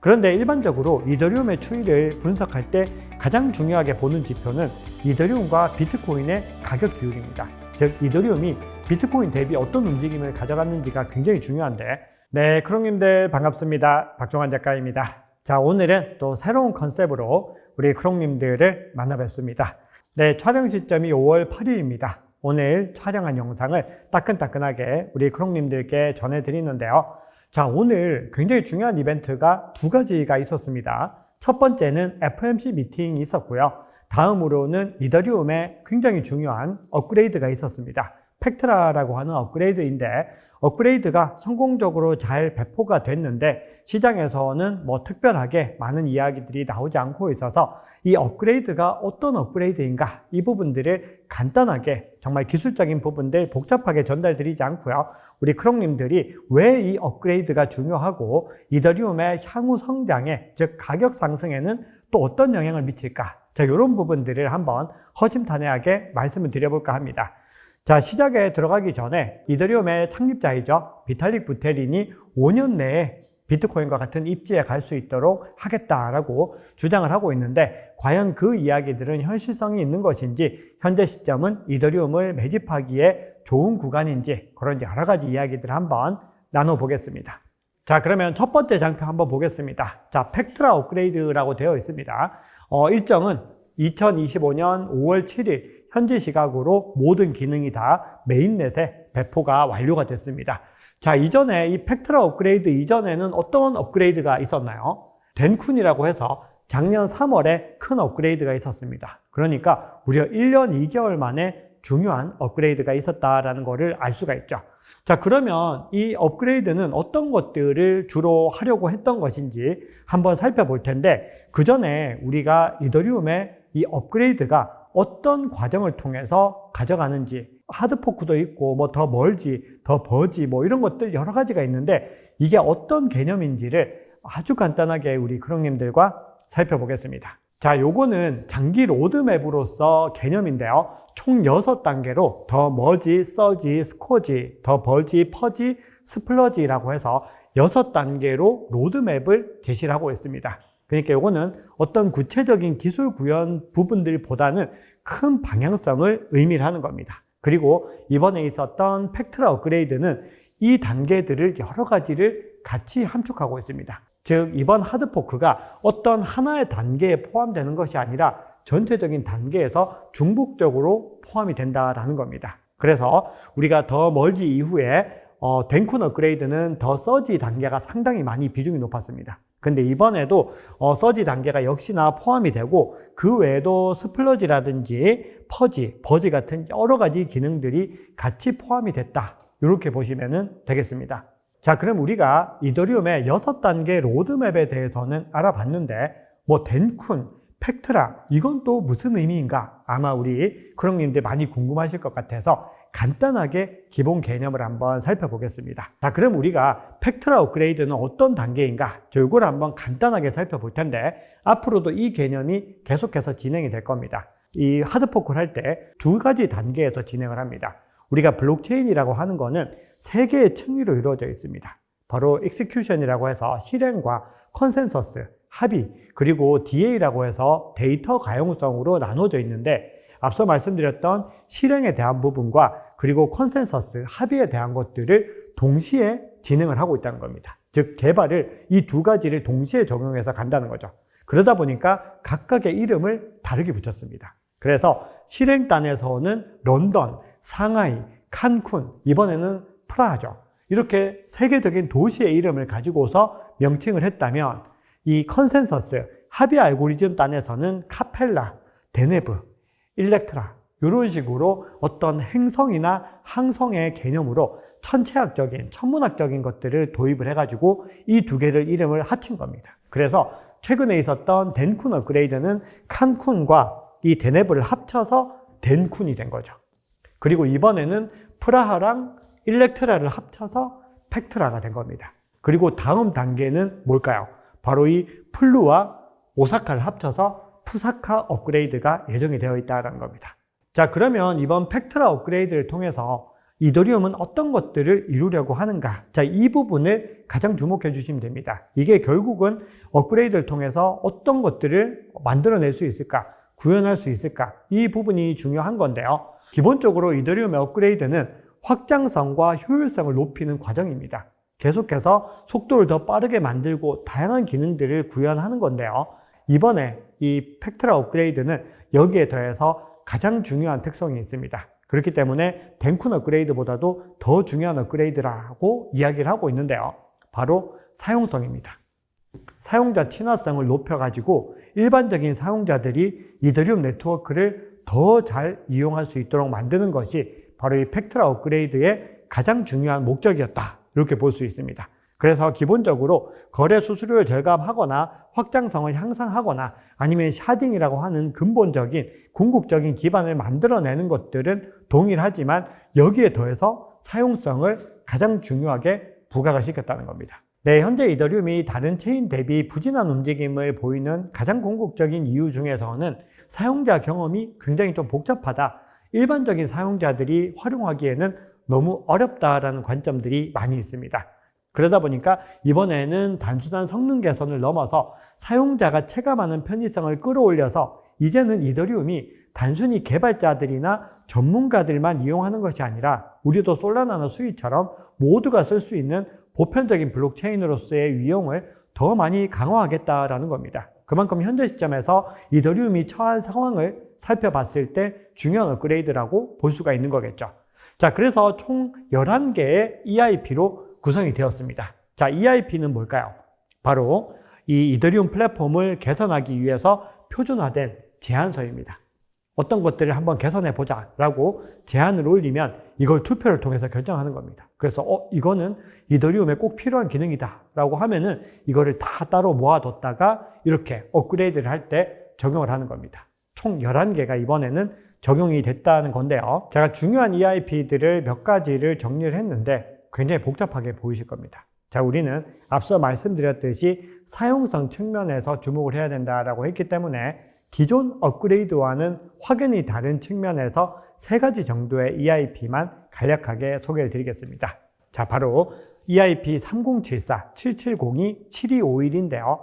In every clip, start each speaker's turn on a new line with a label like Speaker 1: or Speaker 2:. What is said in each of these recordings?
Speaker 1: 그런데 일반적으로 이더리움의 추이를 분석할 때 가장 중요하게 보는 지표는 이더리움과 비트코인의 가격 비율입니다. 즉 이더리움이 비트코인 대비 어떤 움직임을 가져갔는지가 굉장히 중요한데, 네, 크롱님들 반갑습니다. 박종환 작가입니다. 자, 오늘은 또 새로운 컨셉으로 우리 크롱님들을 만나 뵙습니다. 네, 촬영 시점이 5월 8일입니다. 오늘 촬영한 영상을 따끈따끈하게 우리 크롱님들께 전해드리는데요. 자, 오늘 굉장히 중요한 이벤트가 두 가지가 있었습니다. 첫 번째는 FOMC 미팅이 있었고요. 다음으로는 이더리움에 굉장히 중요한 업그레이드가 있었습니다. 팩트라라고 하는 업그레이드인데, 업그레이드가 성공적으로 잘 배포가 됐는데 시장에서는 뭐 특별하게 많은 이야기들이 나오지 않고 있어서 이 업그레이드가 어떤 업그레이드인가, 이 부분들을 간단하게 정말 기술적인 부분들 복잡하게 전달드리지 않고요. 우리 크롱님들이 왜 이 업그레이드가 중요하고 이더리움의 향후 성장에, 즉 가격 상승에는 또 어떤 영향을 미칠까? 자, 이런 부분들을 한번 허심탄회하게 말씀을 드려볼까 합니다. 자, 시작에 들어가기 전에 이더리움의 창립자이죠. 비탈릭 부테린이 5년 내에 비트코인과 같은 입지에 갈 수 있도록 하겠다라고 주장을 하고 있는데, 과연 그 이야기들은 현실성이 있는 것인지, 현재 시점은 이더리움을 매집하기에 좋은 구간인지, 그런 여러 가지 이야기들을 한번 나눠보겠습니다. 자, 그러면 첫 번째 장표 한번 보겠습니다. 자, 팩트라 업그레이드라고 되어 있습니다. 일정은 2025년 5월 7일 현지 시각으로 모든 기능이 다 메인넷에 배포가 완료가 됐습니다. 자, 이전에 이 팩트라 업그레이드 이전에는 어떤 업그레이드가 있었나요? 덴쿤이라고 해서 작년 3월에 큰 업그레이드가 있었습니다. 그러니까 무려 1년 2개월 만에 중요한 업그레이드가 있었다라는 것을 알 수가 있죠. 자, 그러면 이 업그레이드는 어떤 것들을 주로 하려고 했던 것인지 한번 살펴볼 텐데, 그 전에 우리가 이더리움의 이 업그레이드가 어떤 과정을 통해서 가져가는지, 하드포크도 있고 뭐 더 멀지, 더 버지 뭐 이런 것들 여러 가지가 있는데, 이게 어떤 개념인지를 아주 간단하게 우리 크롱님들과 살펴보겠습니다. 자, 요거는 장기 로드맵으로서 개념인데요. 총 6단계로 더 머지, 서지, 스코지, 더 벌지, 퍼지, 스플러지라고 해서 6단계로 로드맵을 제시를 하고 있습니다. 그러니까 이거는 어떤 구체적인 기술 구현 부분들보다는 큰 방향성을 의미를 하는 겁니다. 그리고 이번에 있었던 팩트라 업그레이드는 이 단계들을 여러 가지를 같이 함축하고 있습니다. 즉, 이번 하드포크가 어떤 하나의 단계에 포함되는 것이 아니라 전체적인 단계에서 중복적으로 포함이 된다라는 겁니다. 그래서 우리가 더 멀지 이후에 덴쿤 업그레이드는 더 서지 단계가 상당히 많이 비중이 높았습니다. 근데 이번에도 서지 단계가 역시나 포함이 되고, 그 외에도 스플러지라든지 퍼지, 버지 같은 여러 가지 기능들이 같이 포함이 됐다, 이렇게 보시면 되겠습니다. 자, 그럼 우리가 이더리움의 6단계 로드맵에 대해서는 알아봤는데, 뭐 덴쿤, 팩트라, 이건 또 무슨 의미인가? 아마 우리 크롱님들 많이 궁금하실 것 같아서 간단하게 기본 개념을 한번 살펴보겠습니다. 자, 그럼 우리가 팩트라 업그레이드는 어떤 단계인가? 이걸 한번 간단하게 살펴볼 텐데, 앞으로도 이 개념이 계속해서 진행이 될 겁니다. 이 하드포크를 할 때 두 가지 단계에서 진행을 합니다. 우리가 블록체인이라고 하는 거는 3개의 층위로 이루어져 있습니다. 바로 execution이라고 해서 실행과 컨센서스, 합의, 그리고 DA라고 해서 데이터 가용성으로 나눠져 있는데, 앞서 말씀드렸던 실행에 대한 부분과 그리고 컨센서스, 합의에 대한 것들을 동시에 진행을 하고 있다는 겁니다. 즉, 개발을 이 두 가지를 동시에 적용해서 간다는 거죠. 그러다 보니까 각각의 이름을 다르게 붙였습니다. 그래서 실행단에서는 런던, 상하이, 칸쿤, 이번에는 프라하죠. 이렇게 세계적인 도시의 이름을 가지고서 명칭을 했다면, 이 컨센서스, 합의 알고리즘 단에서는 카펠라, 데네브, 일렉트라, 이런 식으로 어떤 행성이나 항성의 개념으로 천체학적인, 천문학적인 것들을 도입을 해가지고 이 두 개를 이름을 합친 겁니다. 그래서 최근에 있었던 덴쿤 업그레이드는 칸쿤과 이 데네브를 합쳐서 덴쿤이 된 거죠. 그리고 이번에는 프라하랑 일렉트라를 합쳐서 팩트라가 된 겁니다. 그리고 다음 단계는 뭘까요? 바로 이 플루와 오사카를 합쳐서 푸사카 업그레이드가 예정이 되어 있다는 겁니다. 자, 그러면 이번 팩트라 업그레이드를 통해서 이더리움은 어떤 것들을 이루려고 하는가? 자, 이 부분을 가장 주목해 주시면 됩니다. 이게 결국은 업그레이드를 통해서 어떤 것들을 만들어낼 수 있을까? 구현할 수 있을까? 이 부분이 중요한 건데요. 기본적으로 이더리움의 업그레이드는 확장성과 효율성을 높이는 과정입니다. 계속해서 속도를 더 빠르게 만들고 다양한 기능들을 구현하는 건데요. 이번에 이 팩트라 업그레이드는 여기에 더해서 가장 중요한 특성이 있습니다. 그렇기 때문에 덴쿤 업그레이드보다도 더 중요한 업그레이드라고 이야기를 하고 있는데요. 바로 사용성입니다. 사용자 친화성을 높여가지고 일반적인 사용자들이 이더리움 네트워크를 더 잘 이용할 수 있도록 만드는 것이 바로 이 팩트라 업그레이드의 가장 중요한 목적이었다. 이렇게 볼 수 있습니다. 그래서 기본적으로 거래 수수료를 절감하거나 확장성을 향상하거나 아니면 샤딩이라고 하는 근본적인 궁극적인 기반을 만들어내는 것들은 동일하지만 여기에 더해서 사용성을 가장 중요하게 부각을 시켰다는 겁니다. 네, 현재 이더리움이 다른 체인 대비 부진한 움직임을 보이는 가장 궁극적인 이유 중에서는 사용자 경험이 굉장히 좀 복잡하다. 일반적인 사용자들이 활용하기에는 너무 어렵다라는 관점들이 많이 있습니다. 그러다 보니까 이번에는 단순한 성능 개선을 넘어서 사용자가 체감하는 편의성을 끌어올려서 이제는 이더리움이 단순히 개발자들이나 전문가들만 이용하는 것이 아니라 우리도 솔라나나 수이처럼 모두가 쓸 수 있는 보편적인 블록체인으로서의 위용을 더 많이 강화하겠다라는 겁니다. 그만큼 현재 시점에서 이더리움이 처한 상황을 살펴봤을 때 중요한 업그레이드라고 볼 수가 있는 거겠죠. 자, 그래서 총 11개의 EIP로 구성이 되었습니다. 자, EIP는 뭘까요? 바로 이 이더리움 플랫폼을 개선하기 위해서 표준화된 제안서입니다. 어떤 것들을 한번 개선해보자 라고 제안을 올리면 이걸 투표를 통해서 결정하는 겁니다. 그래서 이거는 이더리움에 꼭 필요한 기능이다 라고 하면은 이거를 다 따로 모아뒀다가 이렇게 업그레이드를 할 때 적용을 하는 겁니다. 총 11개가 이번에는 적용이 됐다는 건데요. 제가 중요한 EIP들을 몇 가지를 정리를 했는데 굉장히 복잡하게 보이실 겁니다. 자, 우리는 앞서 말씀드렸듯이 사용성 측면에서 주목을 해야 된다라고 했기 때문에 기존 업그레이드와는 확연히 다른 측면에서 3가지 정도의 EIP만 간략하게 소개를 드리겠습니다. 자, 바로 EIP 3074, 770이 7251인데요.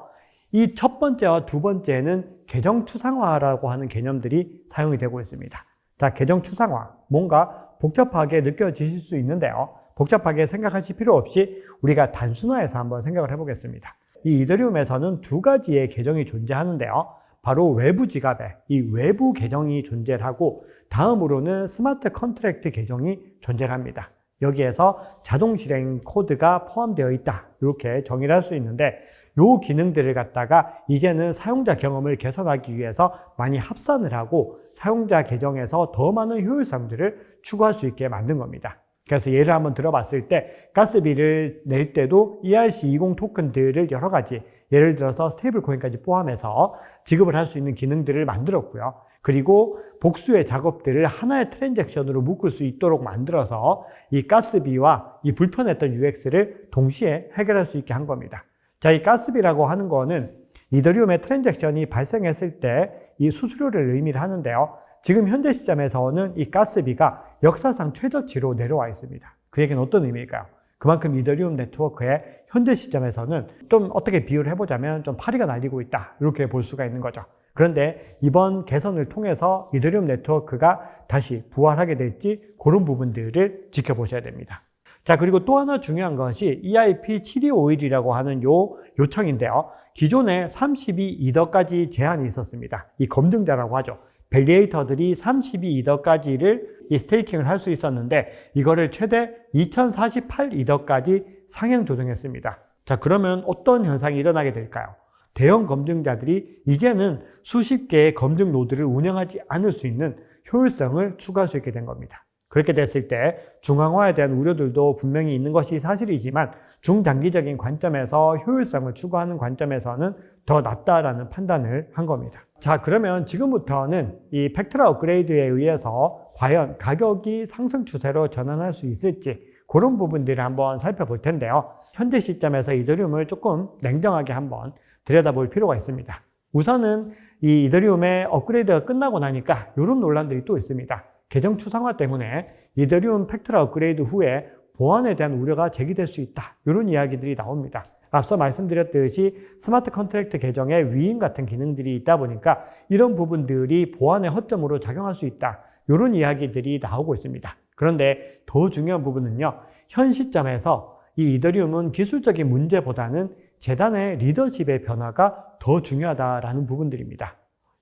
Speaker 1: 이 첫 번째와 두 번째는 계정 추상화라고 하는 개념들이 사용이 되고 있습니다. 자, 계정 추상화. 뭔가 복잡하게 느껴지실 수 있는데요. 복잡하게 생각하실 필요 없이 우리가 단순화해서 한번 생각을 해보겠습니다. 이 이더리움에서는 2가지의 계정이 존재하는데요. 바로 외부 지갑에 이 외부 계정이 존재를 하고 다음으로는 스마트 컨트랙트 계정이 존재를 합니다. 여기에서 자동 실행 코드가 포함되어 있다. 이렇게 정의를 할 수 있는데 이 기능들을 갖다가 이제는 사용자 경험을 개선하기 위해서 많이 합산을 하고 사용자 계정에서 더 많은 효율성들을 추구할 수 있게 만든 겁니다. 그래서 예를 한번 들어봤을 때 가스비를 낼 때도 ERC20 토큰들을 여러 가지 예를 들어서 스테이블 코인까지 포함해서 지급을 할 수 있는 기능들을 만들었고요. 그리고 복수의 작업들을 하나의 트랜잭션으로 묶을 수 있도록 만들어서 이 가스비와 이 불편했던 UX를 동시에 해결할 수 있게 한 겁니다. 자, 이 가스비라고 하는 거는 이더리움의 트랜잭션이 발생했을 때 이 수수료를 의미를 하는데요. 지금 현재 시점에서는 이 가스비가 역사상 최저치로 내려와 있습니다. 그 얘기는 어떤 의미일까요? 그만큼 이더리움 네트워크의 현재 시점에서는 좀 어떻게 비유를 해보자면 좀 파리가 날리고 있다. 이렇게 볼 수가 있는 거죠. 그런데 이번 개선을 통해서 이더리움 네트워크가 다시 부활하게 될지 그런 부분들을 지켜보셔야 됩니다. 자, 그리고 또 하나 중요한 것이 EIP 7251이라고 하는 요청인데요. 기존에 32이더까지 제한이 있었습니다. 이 검증자라고 하죠. 밸리에이터들이 32이더까지를 이 스테이킹을 할 수 있었는데 이거를 최대 2048이더까지 상향 조정했습니다. 자, 그러면 어떤 현상이 일어나게 될까요? 대형 검증자들이 이제는 수십 개의 검증 노드를 운영하지 않을 수 있는 효율성을 추구할 수 있게 된 겁니다. 그렇게 됐을 때 중앙화에 대한 우려들도 분명히 있는 것이 사실이지만 중장기적인 관점에서 효율성을 추구하는 관점에서는 더 낫다라는 판단을 한 겁니다. 자, 그러면 지금부터는 이 팩트라 업그레이드에 의해서 과연 가격이 상승 추세로 전환할 수 있을지 그런 부분들을 한번 살펴볼 텐데요. 현재 시점에서 이더리움을 조금 냉정하게 한번 들여다볼 필요가 있습니다. 우선은 이 이더리움의 업그레이드가 끝나고 나니까 이런 논란들이 또 있습니다. 계정 추상화 때문에 이더리움 팩트라 업그레이드 후에 보안에 대한 우려가 제기될 수 있다. 이런 이야기들이 나옵니다. 앞서 말씀드렸듯이 스마트 컨트랙트 계정에 위임 같은 기능들이 있다 보니까 이런 부분들이 보안의 허점으로 작용할 수 있다. 이런 이야기들이 나오고 있습니다. 그런데 더 중요한 부분은요. 현 시점에서 이 이더리움은 기술적인 문제보다는 재단의 리더십의 변화가 더 중요하다라는 부분들입니다.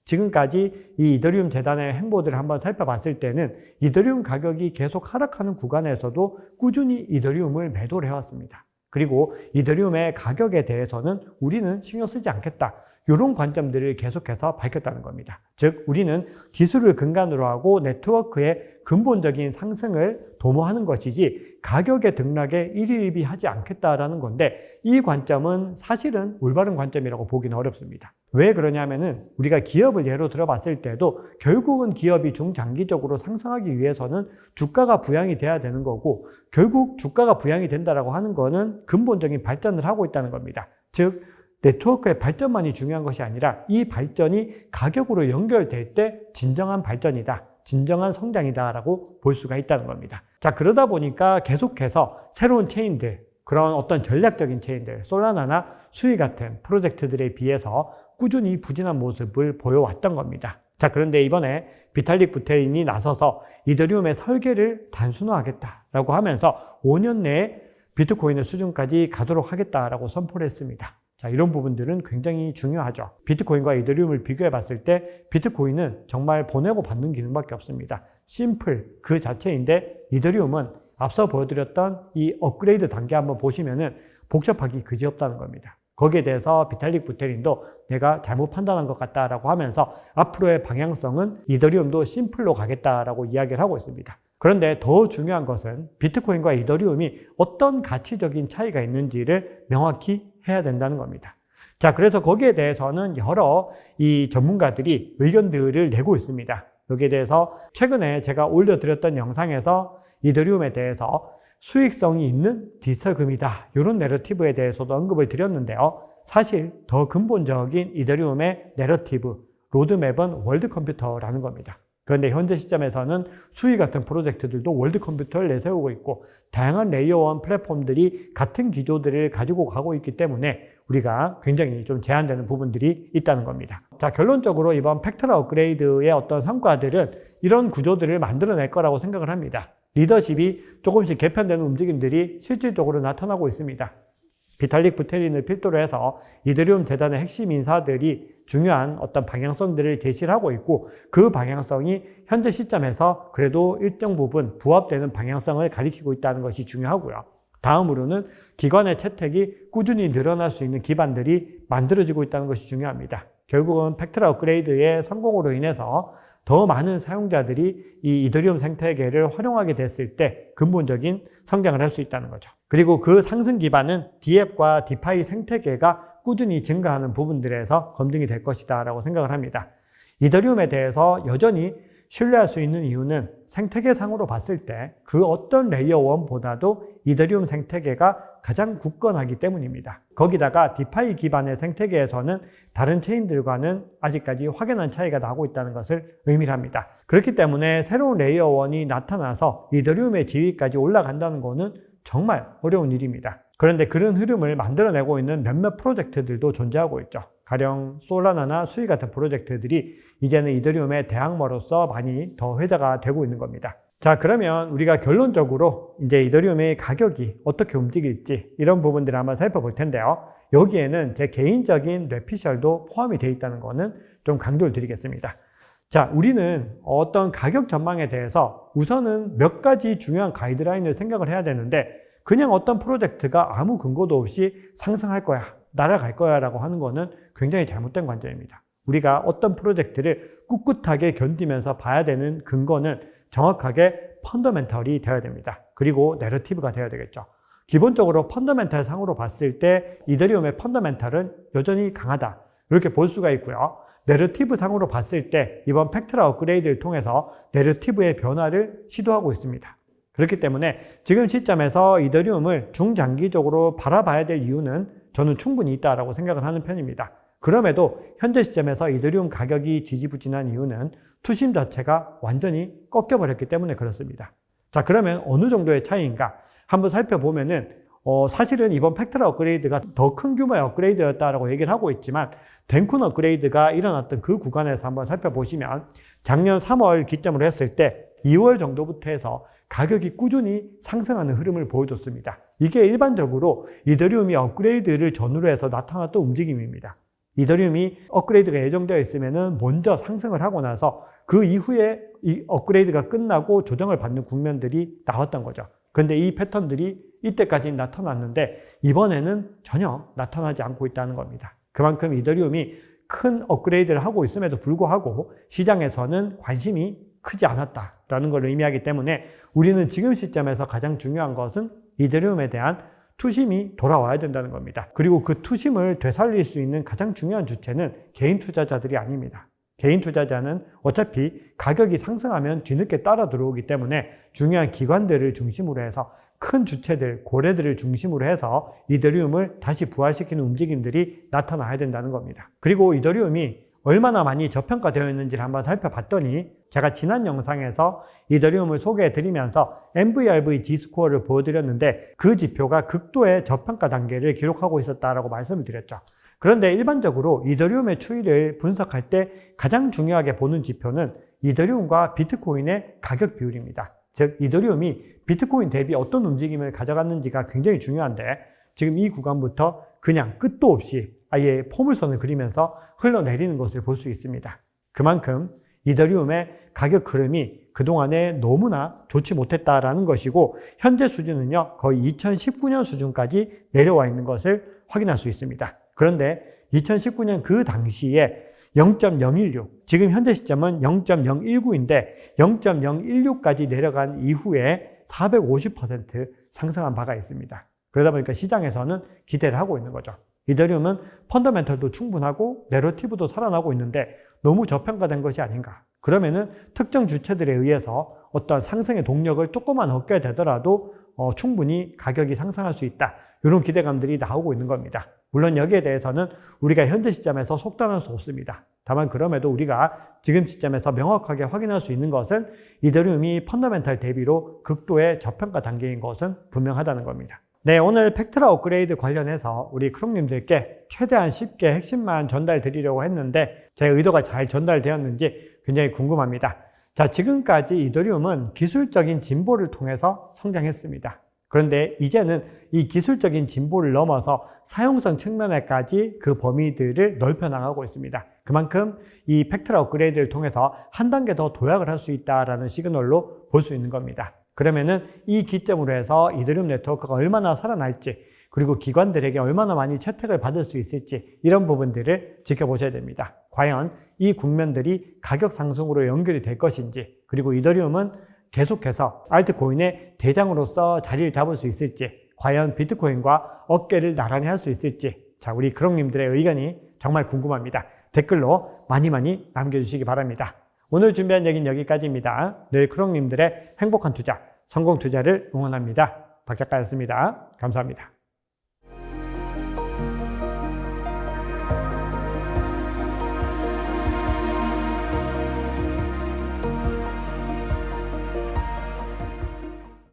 Speaker 1: 지금까지 이 이더리움 재단의 행보들을 한번 살펴봤을 때는 이더리움 가격이 계속 하락하는 구간에서도 꾸준히 이더리움을 매도를 해왔습니다. 그리고 이더리움의 가격에 대해서는 우리는 신경 쓰지 않겠다. 이런 관점들을 계속해서 밝혔다는 겁니다. 즉 우리는 기술을 근간으로 하고 네트워크의 근본적인 상승을 도모하는 것이지 가격의 등락에 일희일비하지 않겠다라는 건데 이 관점은 사실은 올바른 관점이라고 보기는 어렵습니다. 왜 그러냐면은 우리가 기업을 예로 들어봤을 때도 결국은 기업이 중장기적으로 상승하기 위해서는 주가가 부양이 돼야 되는 거고 결국 주가가 부양이 된다라고 하는 거는 근본적인 발전을 하고 있다는 겁니다. 즉 네트워크의 발전만이 중요한 것이 아니라 이 발전이 가격으로 연결될 때 진정한 발전이다. 진정한 성장이다라고 볼 수가 있다는 겁니다. 자, 그러다 보니까 계속해서 새로운 체인들, 그런 어떤 전략적인 체인들, 솔라나나 수이 같은 프로젝트들에 비해서 꾸준히 부진한 모습을 보여왔던 겁니다. 자, 그런데 이번에 비탈릭 부테린이 나서서 이더리움의 설계를 단순화하겠다라고 하면서 5년 내에 비트코인의 수준까지 가도록 하겠다라고 선포를 했습니다. 자, 이런 부분들은 굉장히 중요하죠. 비트코인과 이더리움을 비교해 봤을 때 비트코인은 정말 보내고 받는 기능밖에 없습니다. 심플 그 자체인데 이더리움은 앞서 보여드렸던 이 업그레이드 단계 한번 보시면은 복잡하기 그지없다는 겁니다. 거기에 대해서 비탈릭 부테린도 내가 잘못 판단한 것 같다라고 하면서 앞으로의 방향성은 이더리움도 심플로 가겠다라고 이야기를 하고 있습니다. 그런데 더 중요한 것은 비트코인과 이더리움이 어떤 가치적인 차이가 있는지를 명확히 해야 된다는 겁니다. 자, 그래서 거기에 대해서는 여러 이 전문가들이 의견들을 내고 있습니다. 여기에 대해서 최근에 제가 올려드렸던 영상에서 이더리움에 대해서 수익성이 있는 디지털금이다. 이런 내러티브에 대해서도 언급을 드렸는데요. 사실 더 근본적인 이더리움의 내러티브, 로드맵은 월드컴퓨터라는 겁니다. 그런데 현재 시점에서는 수이 같은 프로젝트들도 월드컴퓨터를 내세우고 있고 다양한 레이어 1 플랫폼들이 같은 기조들을 가지고 가고 있기 때문에 우리가 굉장히 좀 제한되는 부분들이 있다는 겁니다. 자, 결론적으로 이번 팩트라 업그레이드의 어떤 성과들은 이런 구조들을 만들어낼 거라고 생각을 합니다. 리더십이 조금씩 개편되는 움직임들이 실질적으로 나타나고 있습니다. 비탈릭 부테린을 필두로 해서 이더리움 재단의 핵심 인사들이 중요한 어떤 방향성들을 제시를 하고 있고 그 방향성이 현재 시점에서 그래도 일정 부분 부합되는 방향성을 가리키고 있다는 것이 중요하고요. 다음으로는 기관의 채택이 꾸준히 늘어날 수 있는 기반들이 만들어지고 있다는 것이 중요합니다. 결국은 팩트라 업그레이드의 성공으로 인해서 더 많은 사용자들이 이 이더리움 생태계를 활용하게 됐을 때 근본적인 성장을 할 수 있다는 거죠. 그리고 그 상승 기반은 디앱과 디파이 생태계가 꾸준히 증가하는 부분들에서 검증이 될 것이다 라고 생각을 합니다. 이더리움에 대해서 여전히 신뢰할 수 있는 이유는 생태계상으로 봤을 때 그 어떤 레이어 1보다도 이더리움 생태계가 가장 굳건하기 때문입니다. 거기다가 디파이 기반의 생태계에서는 다른 체인들과는 아직까지 확연한 차이가 나고 있다는 것을 의미를 합니다. 그렇기 때문에 새로운 레이어 1이 나타나서 이더리움의 지위까지 올라간다는 것은 정말 어려운 일입니다. 그런데 그런 흐름을 만들어내고 있는 몇몇 프로젝트들도 존재하고 있죠. 가령 솔라나나 수이 같은 프로젝트들이 이제는 이더리움의 대항마로서 많이 더 회자가 되고 있는 겁니다. 자, 그러면 우리가 결론적으로 이제 이더리움의 가격이 어떻게 움직일지 이런 부분들을 한번 살펴볼 텐데요. 여기에는 제 개인적인 뇌피셜도 포함이 되어 있다는 거는 좀 강조를 드리겠습니다. 자, 우리는 어떤 가격 전망에 대해서 우선은 몇 가지 중요한 가이드라인을 생각을 해야 되는데 그냥 어떤 프로젝트가 아무 근거도 없이 상승할 거야, 날아갈 거야 라고 하는 거는 굉장히 잘못된 관점입니다. 우리가 어떤 프로젝트를 꿋꿋하게 견디면서 봐야 되는 근거는 정확하게 펀더멘털이 되어야 됩니다. 그리고 내러티브가 되어야 되겠죠. 기본적으로 펀더멘털 상으로 봤을 때 이더리움의 펀더멘털은 여전히 강하다. 이렇게 볼 수가 있고요. 내러티브 상으로 봤을 때 이번 팩트라 업그레이드를 통해서 내러티브의 변화를 시도하고 있습니다. 그렇기 때문에 지금 시점에서 이더리움을 중장기적으로 바라봐야 될 이유는 저는 충분히 있다라고 생각을 하는 편입니다. 그럼에도 현재 시점에서 이더리움 가격이 지지부진한 이유는 투심 자체가 완전히 꺾여버렸기 때문에 그렇습니다. 자, 그러면 어느 정도의 차이인가? 한번 살펴보면은 사실은 이번 팩트라 업그레이드가 더 큰 규모의 업그레이드였다라고 얘기를 하고 있지만 덴쿤 업그레이드가 일어났던 그 구간에서 한번 살펴보시면 작년 3월 기점으로 했을 때 2월 정도부터 해서 가격이 꾸준히 상승하는 흐름을 보여줬습니다. 이게 일반적으로 이더리움이 업그레이드를 전후로 해서 나타났던 움직임입니다. 이더리움이 업그레이드가 예정되어 있으면 먼저 상승을 하고 나서 그 이후에 이 업그레이드가 끝나고 조정을 받는 국면들이 나왔던 거죠. 그런데 이 패턴들이 이때까지 나타났는데 이번에는 전혀 나타나지 않고 있다는 겁니다. 그만큼 이더리움이 큰 업그레이드를 하고 있음에도 불구하고 시장에서는 관심이 크지 않았다라는 걸 의미하기 때문에 우리는 지금 시점에서 가장 중요한 것은 이더리움에 대한 투심이 돌아와야 된다는 겁니다. 그리고 그 투심을 되살릴 수 있는 가장 중요한 주체는 개인 투자자들이 아닙니다. 개인 투자자는 어차피 가격이 상승하면 뒤늦게 따라 들어오기 때문에 중요한 기관들을 중심으로 해서 큰 주체들, 고래들을 중심으로 해서 이더리움을 다시 부활시키는 움직임들이 나타나야 된다는 겁니다. 그리고 이더리움이 얼마나 많이 저평가되어 있는지를 한번 살펴봤더니 제가 지난 영상에서 이더리움을 소개해 드리면서 MVRV G스코어를 보여드렸는데 그 지표가 극도의 저평가 단계를 기록하고 있었다라고 말씀을 드렸죠. 그런데 일반적으로 이더리움의 추이를 분석할 때 가장 중요하게 보는 지표는 이더리움과 비트코인의 가격 비율입니다. 즉 이더리움이 비트코인 대비 어떤 움직임을 가져갔는지가 굉장히 중요한데 지금 이 구간부터 그냥 끝도 없이 아예 포물선을 그리면서 흘러내리는 것을 볼 수 있습니다. 그만큼 이더리움의 가격 흐름이 그동안에 너무나 좋지 못했다라는 것이고 현재 수준은요 거의 2019년 수준까지 내려와 있는 것을 확인할 수 있습니다. 그런데 2019년 그 당시에 0.016, 지금 현재 시점은 0.019인데 0.016까지 내려간 이후에 450% 상승한 바가 있습니다. 그러다 보니까 시장에서는 기대를 하고 있는 거죠. 이더리움은 펀더멘털도 충분하고 내러티브도 살아나고 있는데 너무 저평가된 것이 아닌가. 그러면은 특정 주체들에 의해서 어떤 상승의 동력을 조금만 얻게 되더라도 충분히 가격이 상승할 수 있다. 이런 기대감들이 나오고 있는 겁니다. 물론 여기에 대해서는 우리가 현재 시점에서 속단할 수 없습니다. 다만 그럼에도 우리가 지금 시점에서 명확하게 확인할 수 있는 것은 이더리움이 펀더멘털 대비로 극도의 저평가 단계인 것은 분명하다는 겁니다. 네, 오늘 팩트라 업그레이드 관련해서 우리 크롱님들께 최대한 쉽게 핵심만 전달 드리려고 했는데 제 의도가 잘 전달되었는지 굉장히 궁금합니다. 자, 지금까지 이더리움은 기술적인 진보를 통해서 성장했습니다. 그런데 이제는 이 기술적인 진보를 넘어서 사용성 측면에까지 그 범위들을 넓혀 나가고 있습니다. 그만큼 이 팩트라 업그레이드를 통해서 한 단계 더 도약을 할 수 있다라는 시그널로 볼 수 있는 겁니다. 그러면은 이 기점으로 해서 이더리움 네트워크가 얼마나 살아날지 그리고 기관들에게 얼마나 많이 채택을 받을 수 있을지 이런 부분들을 지켜보셔야 됩니다. 과연 이 국면들이 가격 상승으로 연결이 될 것인지 그리고 이더리움은 계속해서 알트코인의 대장으로서 자리를 잡을 수 있을지 과연 비트코인과 어깨를 나란히 할 수 있을지 자 우리 크롱님들의 의견이 정말 궁금합니다. 댓글로 많이 남겨주시기 바랍니다. 오늘 준비한 얘기는 여기까지입니다. 늘 크롱님들의 행복한 투자, 성공 투자를 응원합니다. 박 작가였습니다. 감사합니다.